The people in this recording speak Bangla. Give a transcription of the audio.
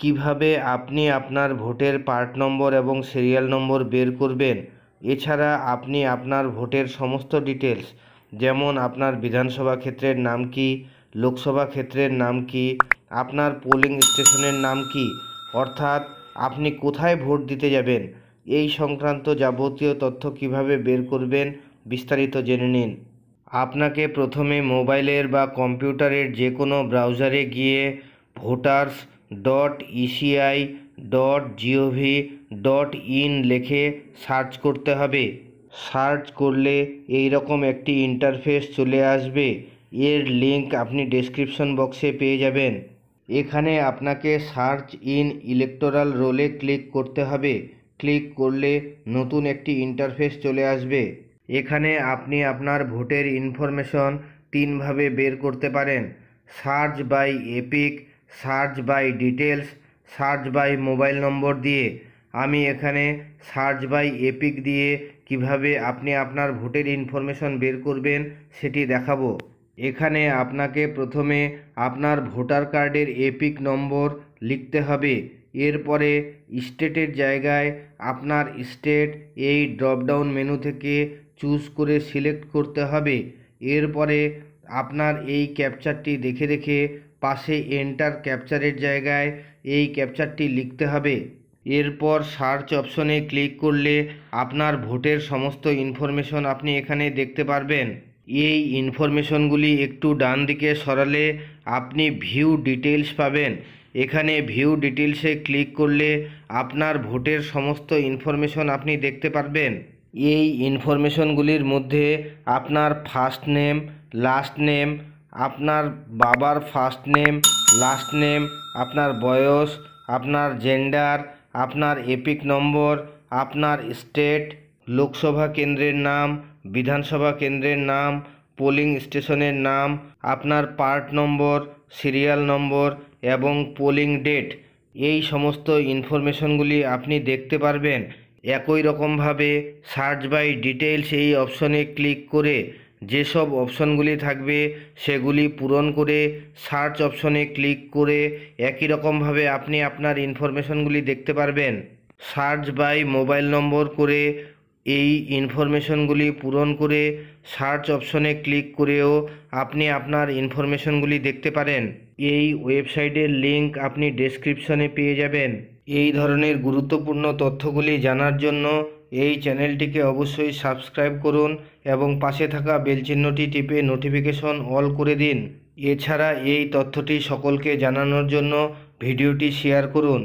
কিভাবে আপনি আপনার ভোটের পার্ট নম্বর এবং সিরিয়াল নম্বর বের করবেন। এছাড়া আপনি আপনার ভোটের সমস্ত ডিটেলস, যেমন আপনার বিধানসভা ক্ষেত্রের নাম কি, লোকসভা ক্ষেত্রের নাম কি, আপনার পোলিং স্টেশনের নাম কি, অর্থাৎ আপনি কোথায় ভোট দিতে যাবেন, এই সংক্রান্ত যাবতীয় তথ্য কিভাবে বের করবেন বিস্তারিত জেনে নিন। আপনাকে প্রথমে মোবাইলের বা কম্পিউটারের যে কোনো ব্রাউজারে গিয়ে voters.eci.gov.in লিখে সার্চ করতে হবে। সার্চ করলে এই রকম একটি ইন্টারফেস চলে আসবে। এর লিংক আপনি ডেসক্রিপশন বক্সে পেয়ে যাবেন। এখানে আপনাকে সার্চ ইন ইলেকটোরাল রোলে ক্লিক করতে হবে। ক্লিক করলে নতুন একটি ইন্টারফেস চলে আসবে। এখানে আপনি আপনার ভোটের ইনফরমেশন তিনভাবে বের করতে পারেন: search by EPIC, search by details, search by mobile number দিয়ে। আমি এখানে সার্চ বাই এপিক দিয়ে কিভাবে আপনি আপনার ভোটের ইনফরমেশন বের করবেন সেটি দেখাবো। এখানে আপনাকে প্রথমে আপনার ভোটার কার্ডের এপিক নম্বর লিখতে হবে। এরপরে স্টেটের জায়গায় আপনার স্টেট এই ড্রপডাউন মেনু থেকে চুজ করে সিলেক্ট করতে হবে। এরপরে আপনার এই ক্যাপচারটি দেখে দেখে পাশে এন্টার ক্যাপচারের জায়গায় এই ক্যাপচারটি লিখতে হবে। এরপর সার্চ অপশনে ক্লিক করলে আপনার ভোটের সমস্ত ইনফরমেশন আপনি এখানে দেখতে পারবেন। এই ইনফরমেশনগুলি একটু ডান দিকে সরালে আপনি ভিউ ডিটেলস পাবেন। এখানে ভিউ ডিটেলসে ক্লিক করলে আপনার ভোটের সমস্ত ইনফরমেশন আপনি দেখতে পারবেন। এই ইনফরমেশনগুলির মধ্যে আপনার ফার্স্ট নেম, লাস্ট নেম, আপনার বাবার ফার্স্ট নেম, লাস্ট নেম, আপনার বয়স, আপনার জেন্ডার, আপনার এপিক নম্বর, আপনার স্টেট, লোকসভা কেন্দ্রের নাম, বিধানসভা কেন্দ্রের নাম, পোলিং স্টেশনের নাম, আপনার পার্ট নম্বর, সিরিয়াল নম্বর এবং পোলিং ডেট, এই সমস্ত ইনফরমেশনগুলি আপনি দেখতে পারবেন। একই রকমভাবে সার্চ বাই ডিটেলস এই অপশনে ক্লিক করে যেসব অপশনগুলি থাকবে সেগুলি পূরণ করে সার্চ অপশনে ক্লিক করে একই রকমভাবে আপনি আপনার ইনফরমেশনগুলি দেখতে পারবেন। সার্চ বাই মোবাইল নম্বর করে এই ইনফরমেশনগুলি পূরণ করে সার্চ অপশনে ক্লিক করেও আপনি আপনার ইনফরমেশনগুলি দেখতে পারেন। এই ওয়েবসাইটের লিংক আপনি ডেসক্রিপশনে পেয়ে যাবেন। এই ধরনের গুরুত্বপূর্ণ তথ্যগুলি জানার জন্য এই চ্যানেলটিকে অবশ্যই সাবস্ক্রাইব করুন এবং পাশে থাকা বেল চিহ্নটি টিপে নোটিফিকেশন অল করে দিন। এছাড়া এই তথ্যটি সকলকে জানানোর জন্য ভিডিওটি শেয়ার করুন।